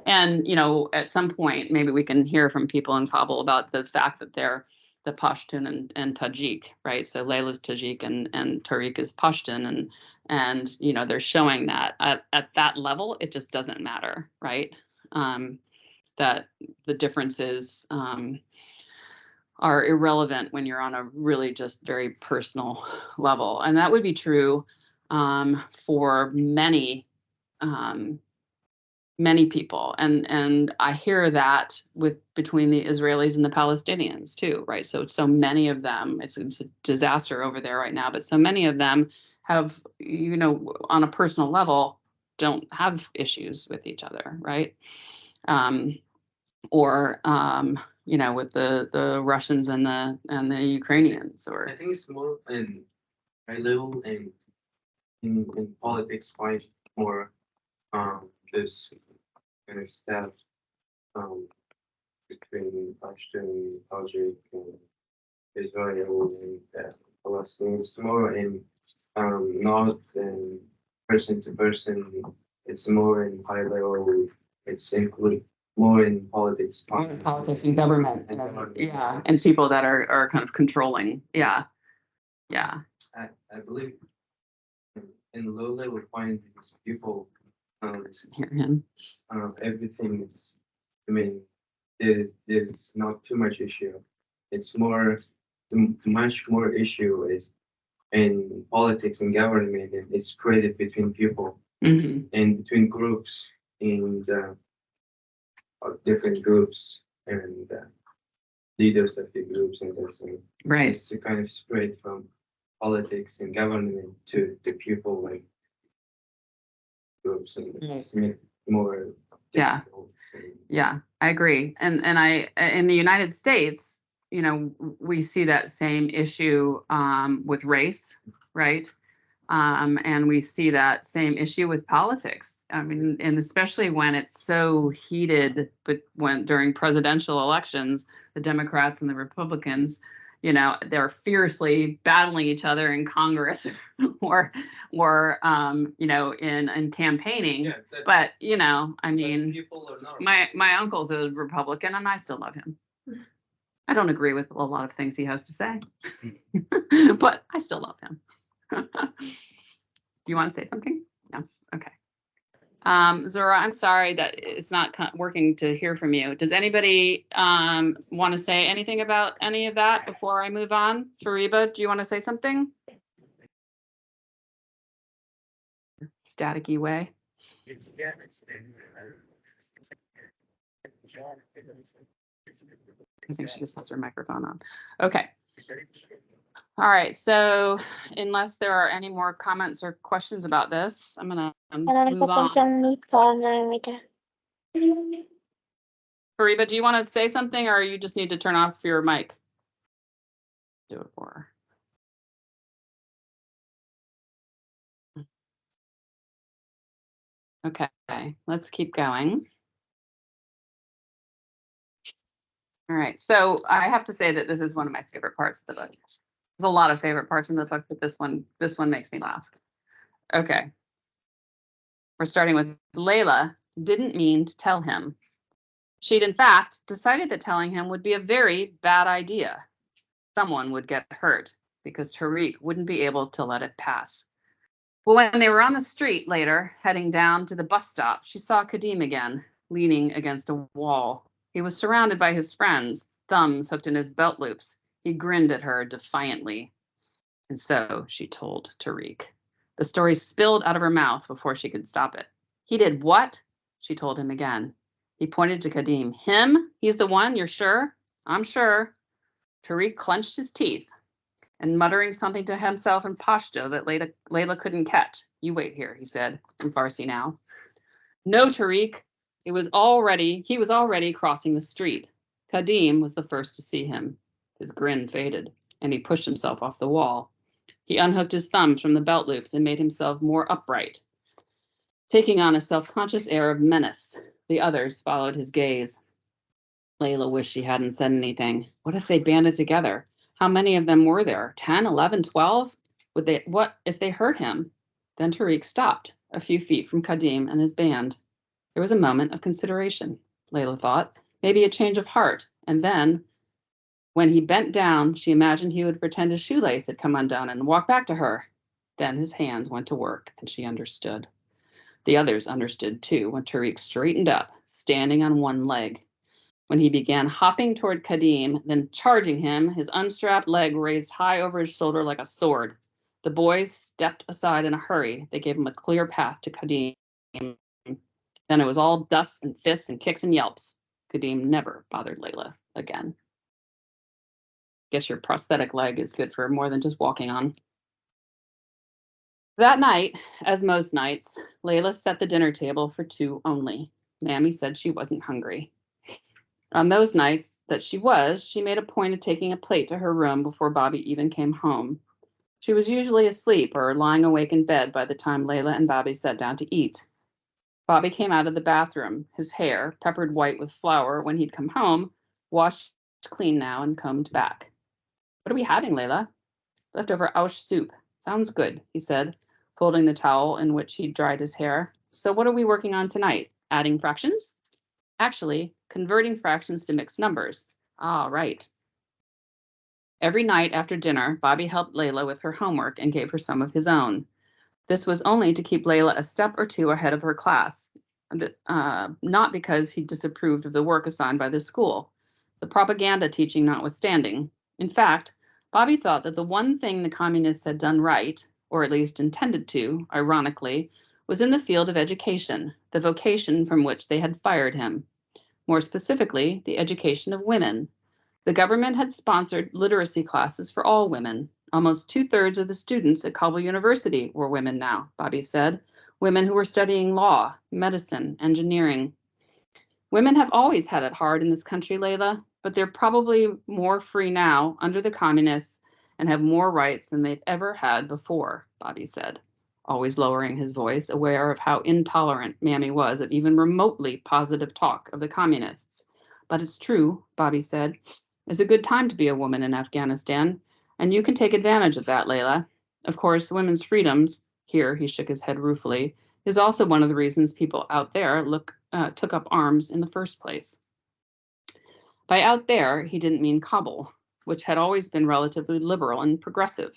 And, you know, at some point, maybe we can hear from people in Kabul about the fact that they're the Pashtun and Tajik, right? So Layla's Tajik and Tariq is Pashtun, and you know, they're showing that at that level, it just doesn't matter, right? That the differences are irrelevant when you're on a really just very personal level, and that would be true for many many people, and I hear that with between the Israelis and the Palestinians too, right? So many of them, it's a disaster over there right now, but so many of them have, you know, on a personal level, don't have issues with each other, right? Or you know, with the Russians and the Ukrainians, or
I think it's more in high level and in politics, quite more this kind of stuff between Pashtun, Tajik, and Israel and Palestine. It's more in not in person to person. It's more in high level. It's include more in politics.
politics and government, yeah, and people that are kind of controlling, yeah.
I believe in low level findings, people
Listen, hear him.
everything is, I mean, there's not too much issue. It's more, much more issue is in politics and government, and it's created between people
Mhm.
and between groups and different groups and leaders of the groups, and that's
Right.
it's a kind of spread from politics and government to the people, like groups, and it's more
Yeah.
difficult, so.
Yeah, I agree. And I, in the United States, you know, we see that same issue with race, right? And we see that same issue with politics. I mean, and especially when it's so heated, but when during presidential elections, the Democrats and the Republicans, you know, they're fiercely battling each other in Congress or you know, in campaigning.
Yeah, exactly.
But, you know, I
But
mean,
people are not.
my uncle's a Republican and I still love him. I don't agree with a lot of things he has to say, but I still love him. Do you want to say something? No? Okay. Zora, I'm sorry that it's not working to hear from you. Does anybody want to say anything about any of that before I move on? Fariba, do you want to say something? Staticky way. I think she just has her microphone on. Okay. All right. So unless there are any more comments or questions about this, I'm going to move on. Fariba, do you want to say something or you just need to turn off your mic? Do it for her. Okay, let's keep going. All right, so I have to say that this is one of my favorite parts of the book. There's a lot of favorite parts in the book, but this one makes me laugh. Okay. We're starting with Layla didn't mean to tell him. She'd in fact decided that telling him would be a very bad idea. Someone would get hurt because Tariq wouldn't be able to let it pass. Well, when they were on the street later, heading down to the bus stop, she saw Kadeem again, leaning against a wall. He was surrounded by his friends, thumbs hooked in his belt loops. He grinned at her defiantly. And so she told Tariq. The story spilled out of her mouth before she could stop it. He did what? She told him again. He pointed to Kadeem. Him? He's the one? You're sure? I'm sure. Tariq clenched his teeth and muttering something to himself in Pashto that Layla couldn't catch. You wait here, he said, in Farsi now. No, Tariq. He was already crossing the street. Kadeem was the first to see him. His grin faded, and he pushed himself off the wall. He unhooked his thumbs from the belt loops and made himself more upright, taking on a self-conscious air of menace. The others followed his gaze. Layla wished she hadn't said anything. What if they banded together? How many of them were there? 10, 11, 12? What if they hurt him? Then Tariq stopped, a few feet from Kadeem and his band. There was a moment of consideration, Layla thought, maybe a change of heart. And then, when he bent down, she imagined he would pretend his shoelace had come undone and walk back to her. Then his hands went to work, and she understood. The others understood too when Tariq straightened up, standing on one leg. When he began hopping toward Kadeem, then charging him, his unstrapped leg raised high over his shoulder like a sword. The boys stepped aside in a hurry. They gave him a clear path to Kadeem. Then it was all dust and fists and kicks and yelps. Kadeem never bothered Layla again. Guess your prosthetic leg is good for more than just walking on. That night, as most nights, Layla set the dinner table for two only. Mammy said she wasn't hungry. On those nights that she made a point of taking a plate to her room before Bobby even came home. She was usually asleep or lying awake in bed by the time Layla and Bobby sat down to eat. Bobby came out of the bathroom, his hair, peppered white with flour when he'd come home, washed clean now and combed back. What are we having, Layla? Leftover Aush soup. Sounds good, he said, folding the towel in which he'd dried his hair. So what are we working on tonight? Adding fractions? Actually, converting fractions to mixed numbers. Ah, right. Every night after dinner, Bobby helped Layla with her homework and gave her some of his own. This was only to keep Layla a step or two ahead of her class, not because he disapproved of the work assigned by the school, the propaganda teaching notwithstanding. In fact, Bobby thought that the one thing the communists had done right, or at least intended to, ironically, was in the field of education, the vocation from which they had fired him. More specifically, the education of women. The government had sponsored literacy classes for all women. Almost 2/3 of the students at Kabul University were women now, Bobby said. Women who were studying law, medicine, engineering. Women have always had it hard in this country, Layla, but they're probably more free now under the communists and have more rights than they've ever had before, Bobby said, always lowering his voice, aware of how intolerant Mammy was of even remotely positive talk of the communists. But it's true, Bobby said. It's a good time to be a woman in Afghanistan, and you can take advantage of that, Layla. Of course, women's freedoms, here he shook his head ruefully, is also one of the reasons people out there took up arms in the first place. By out there, he didn't mean Kabul, which had always been relatively liberal and progressive.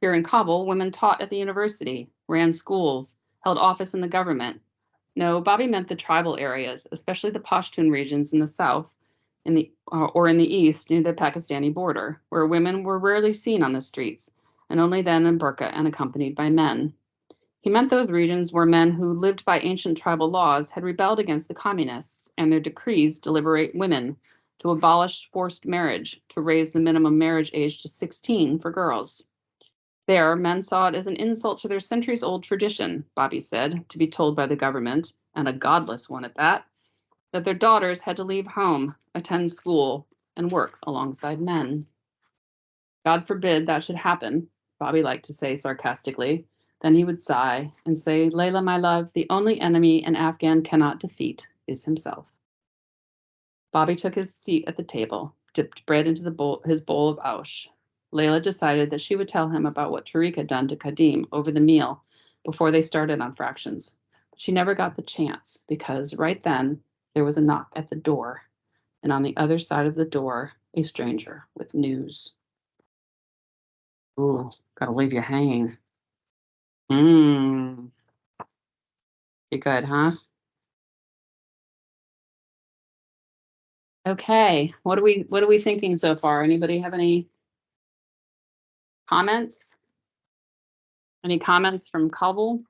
Here in Kabul, women taught at the university, ran schools, held office in the government. No, Bobby meant the tribal areas, especially the Pashtun regions in the south or in the east near the Pakistani border, where women were rarely seen on the streets, and only then in burqa and accompanied by men. He meant those regions where men who lived by ancient tribal laws had rebelled against the communists and their decrees to liberate women, to abolish forced marriage, to raise the minimum marriage age to 16 for girls. There, men saw it as an insult to their centuries-old tradition, Bobby said, to be told by the government, and a godless one at that their daughters had to leave home, attend school, and work alongside men. God forbid that should happen, Bobby liked to say sarcastically. Then he would sigh and say, Layla, my love, the only enemy an Afghan cannot defeat is himself. Bobby took his seat at the table, dipped bread into his bowl of aush. Layla decided that she would tell him about what Tariq had done to Kadim over the meal before they started on fractions. But she never got the chance because right then there was a knock at the door, and on the other side of the door, a stranger with news. Ooh, gotta leave you hanging. You good, huh? Okay, what are we thinking so far? Anybody have any comments? Any comments from Kabul?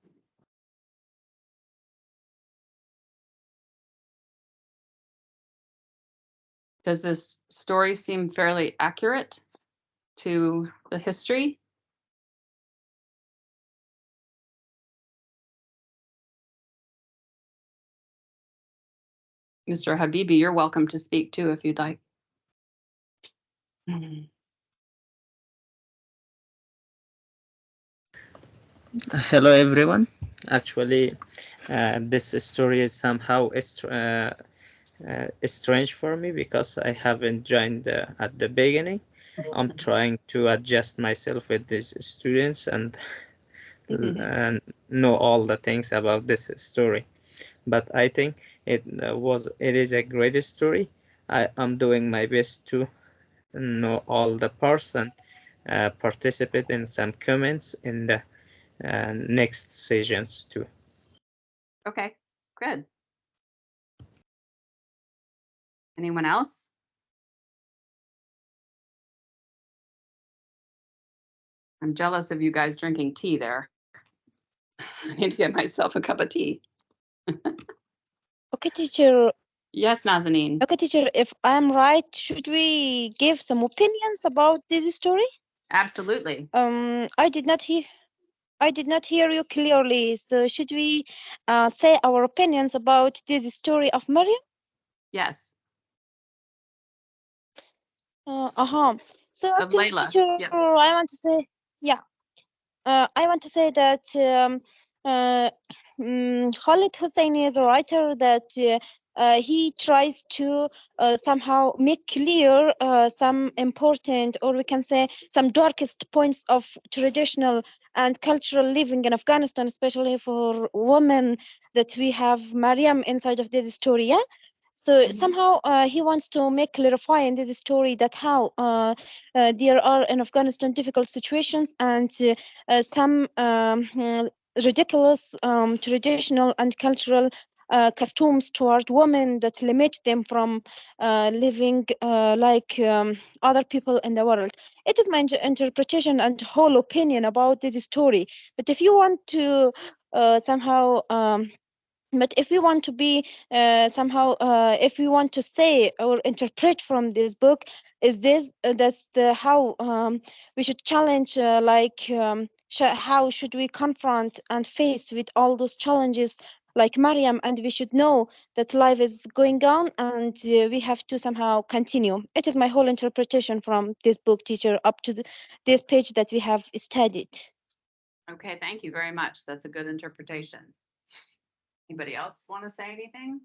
Does this story seem fairly accurate to the history? Mr. Habibi, you're welcome to speak too if you'd like.
Hello everyone. Actually, this story is somehow strange for me because I haven't joined at the beginning. I'm trying to adjust myself with these students and know all the things about this story. But I think it is a great story. I'm doing my best to know all the parts and participate in some comments in the next sessions too.
Okay, good. Anyone else? I'm jealous of you guys drinking tea there. I need to get myself a cup of tea.
Okay, teacher.
Yes, Nazanin.
Okay, teacher, if I'm right, should we give some opinions about this story?
Absolutely.
I did not hear you clearly. So should we say our opinions about this story of Maryam?
Yes.
So
Of
actually,
Layla.
teacher,
Yep.
I want to say, I want to say that Khalid Hosseini is a writer that he tries to somehow make clear some important, or we can say some darkest points of traditional and cultural living in Afghanistan, especially for women that we have Maryam inside of this story. Yeah. So somehow he wants to make clarify in this story that how there are in Afghanistan difficult situations and some ridiculous traditional and cultural costumes toward women that limit them from living like other people in the world. It is my interpretation and whole opinion about this story. But if you want to somehow but if we want to be somehow if we want to say or interpret from this book is this that's the how we should challenge how should we confront and face with all those challenges like Maryam, and we should know that life is going on and we have to somehow continue. It is my whole interpretation from this book, teacher, up to this page that we have studied.
Okay, thank you very much. That's a good interpretation. Anybody else want to say anything?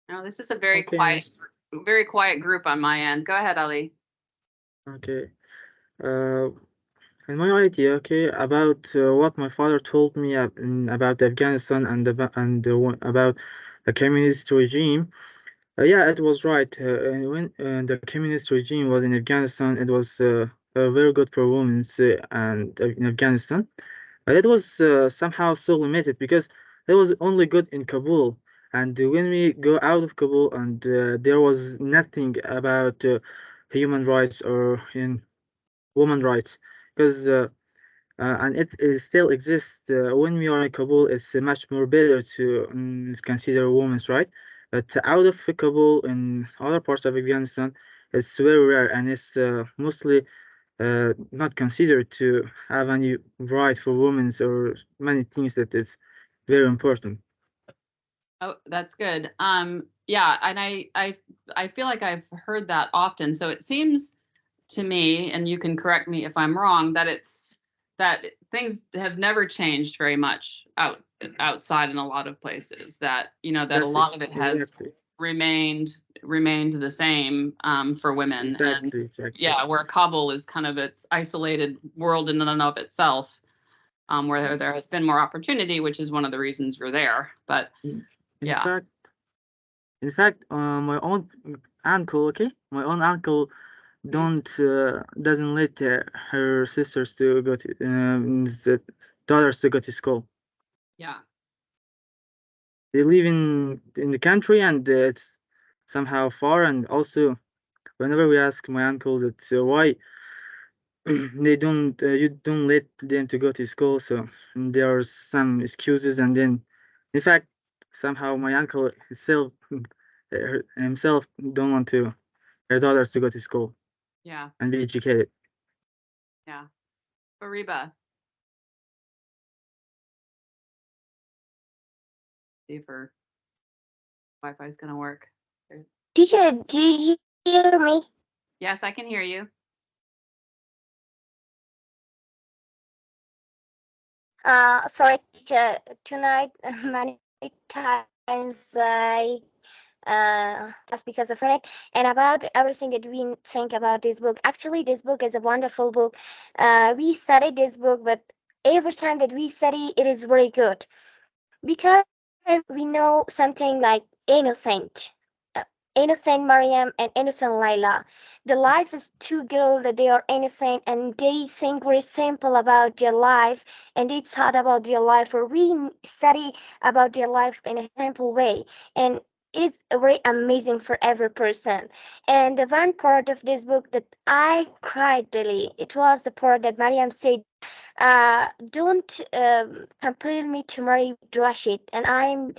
No, this is a very
Okay,
quiet.
miss.
very quiet group on my end. Go ahead, Ali.
Okay. And my idea, okay, about what my father told me about Afghanistan and about the communist regime. Yeah, it was right. And when the communist regime was in Afghanistan, it was very good for women and in Afghanistan. But it was somehow so limited because it was only good in Kabul. And when we go out of Kabul, and there was nothing about human rights or in women rights, because and it still exists when we are in Kabul. It's much more better to consider women's right, but out of Kabul in other parts of Afghanistan, it's very rare and it's mostly not considered to have any right for women's or many things that is very important.
Oh, that's good. Yeah, and I feel like I've heard that often. So it seems to me, and you can correct me if I'm wrong, that things have never changed very much outside in a lot of places. That that a lot of it has
exactly.
remained the same for women. And
Exactly.
yeah, where Kabul is kind of its isolated world in and of itself, where there has been more opportunity, which is one of the reasons you're there. But
In
yeah.
fact, my own uncle, okay, my own uncle doesn't let her sisters to go to the daughters to go to school.
Yeah.
They live in the country and it's somehow far. And also, whenever we ask my uncle that why they don't you don't let them to go to school, so there are some excuses. And then, in fact, somehow my uncle himself don't want to her daughters to go to school.
Yeah.
And be educated.
Yeah. Fariba. See if her Wi-Fi is going to work.
Teacher, do you hear me?
Yes, I can hear you.
Sorry, teacher. Tonight, many times I just because of it and about everything that we think about this book. Actually, this book is a wonderful book. We studied this book, but every time that we study, it is very good because we know something like innocent Mariam and innocent Laila. The life is two girls that they are innocent and they think very simple about their life and they thought about their life or we study about their life in a simple way. And it is very amazing for every person. And the one part of this book that I cried really, it was the part that Mariam said, don't compel me to marry Rashid, and I'm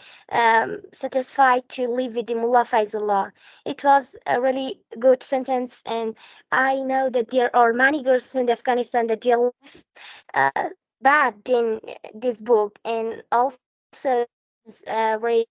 satisfied to live with the Mullah Faizullah. It was a really good sentence, and I know that there are many girls in Afghanistan that their life bad in this book, and also very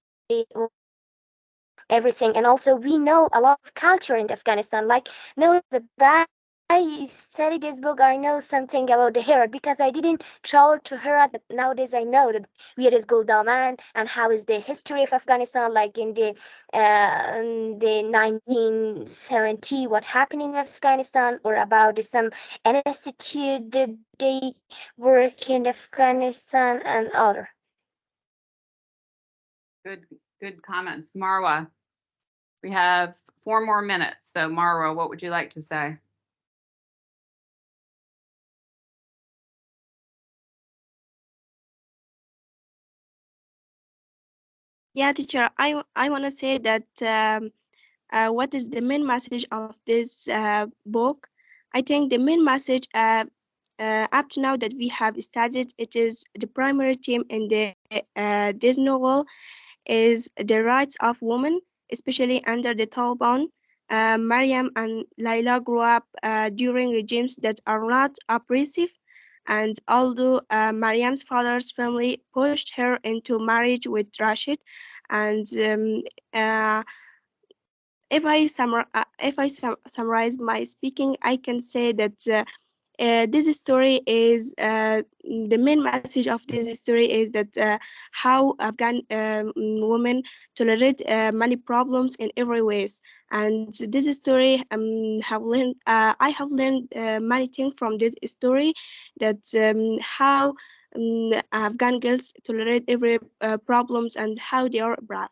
everything. And also, we know a lot of culture in Afghanistan. Like, know that I studied this book, I know something about the Herat because I didn't travel to Herat, but nowadays I know that where is Guldaman and how is the history of Afghanistan, like in the 1970, what happened in Afghanistan, or about some institute that they work in Afghanistan and other.
Good comments. Marwa, we have 4 more minutes. So Marwa, what would you like to say?
Yeah, teacher, I want to say that what is the main message of this book? I think the main message up to now that we have studied, it is the primary theme in this novel is the rights of women, especially under the Taliban. Mariam and Laila grew up during regimes that are not oppressive, and although Mariam's father's family pushed her into marriage with Rashid, and if I summarize my speaking, I can say that this story is the main message of this story is that how Afghan women tolerate many problems in every ways. And this story have learned I have learned many things from this story, that how Afghan girls tolerate every problems and how they are brave.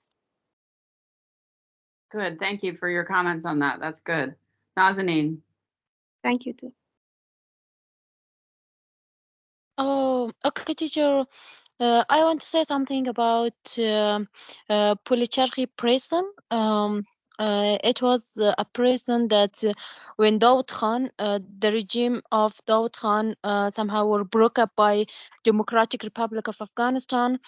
Good. Thank you for your comments on that. That's good. Nazanin.
Thank you too.
Oh, okay, teacher. I want to say something about Polycharchy prison. It was a prison that when Daud Khan, the regime of Daud Khan, somehow were broke up by Democratic Republic of Afghanistan.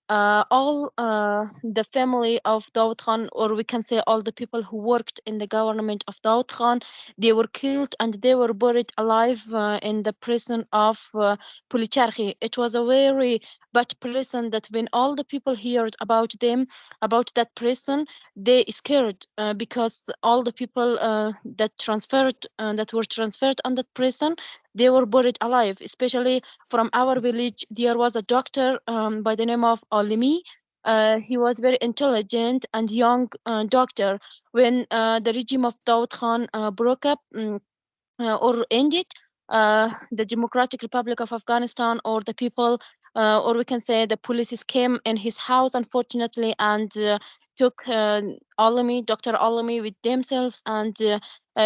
All the family of Daud Khan, or we can say all the people who worked in the government of Daud Khan, they were killed and they were buried alive in the prison of Polycharchy. It was a very bad prison that when all the people heard about them, about that prison, they scared because all the people that were transferred on that prison, they were buried alive. Especially from our village, there was a doctor by the name of Olimi. He was very intelligent and young doctor. When the regime of Daud Khan broke up or ended, the Democratic Republic of Afghanistan, or the people, or we can say the police came in his house, unfortunately, and took Dr. Alami with themselves, and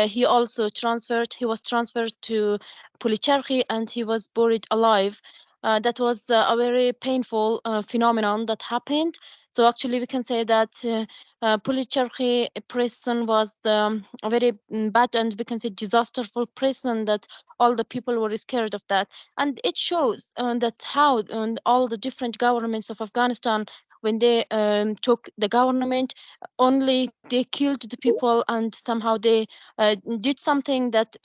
he was transferred to Polycharchy, and he was buried alive. That was a very painful phenomenon that happened. So actually we can say that Polycharchy prison was a very bad and we can say disasterful prison, that all the people were scared of that. And it shows that how all the different governments of Afghanistan, when they took the government, only they killed the people, and somehow they did something that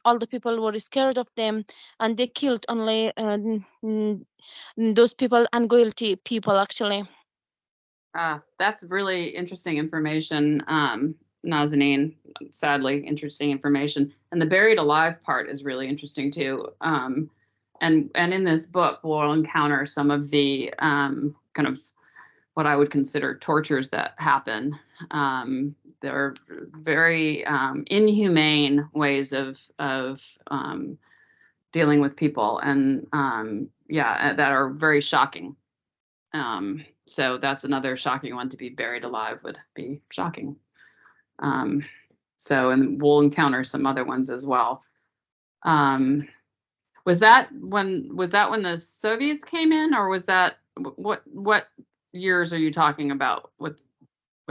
all the people were scared of them, and they killed only those people, unguilty people actually.
That's really interesting information, Nazanin. Sadly, interesting information. And the buried alive part is really interesting too. And in this book, we'll encounter some of the kind of what I would consider tortures that happen. They're very inhumane ways of dealing with people, and that are very shocking. So that's another shocking one. To be buried alive would be shocking. And we'll encounter some other ones as well. Was that when the Soviets came in, or was that what years are you talking about with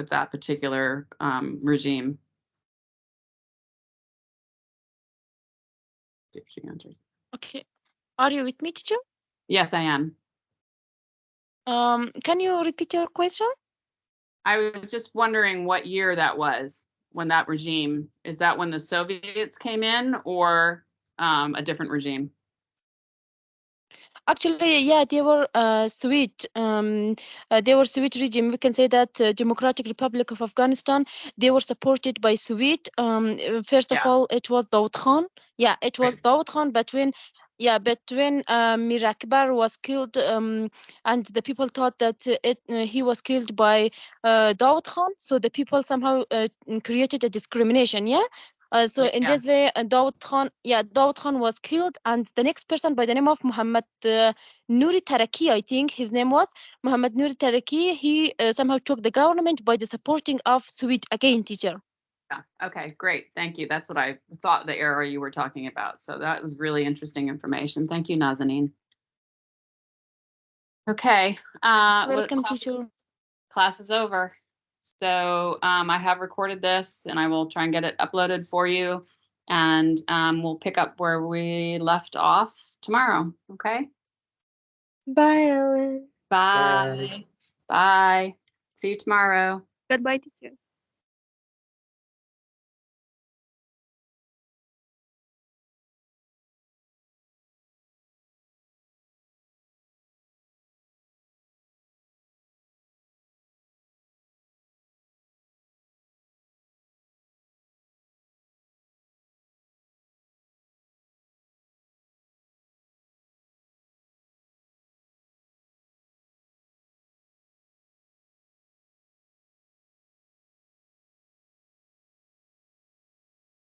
that particular regime? See if she answers.
Okay, are you with me, teacher?
Yes, I am.
Can you repeat your question?
I was just wondering what year that was, when that regime, is that when the Soviets came in, or a different regime?
Actually, yeah, they were Soviet. They were Soviet regime. We can say that Democratic Republic of Afghanistan, they were supported by Soviet. First of all, it was Daud Khan. Yeah, it was Daud Khan, but when Mir Akbar was killed, and the people thought that he was killed by Daud Khan, so the people somehow created a discrimination. Yeah. So in this way, Daud Khan was killed, and the next person by the name of Muhammad Nouri Taraki, I think his name was Muhammad Nouri Taraki. He somehow took the government by the supporting of Soviet again, teacher.
Yeah. Okay, great. Thank you. That's what I thought the era you were talking about. So that was really interesting information. Thank you, Nazanin. Okay.
Welcome, teacher.
Class is over. So I have recorded this, and I will try and get it uploaded for you. And we'll pick up where we left off tomorrow. Okay?
Bye, Ellen.
Bye. Bye. See you tomorrow.
Goodbye, teacher.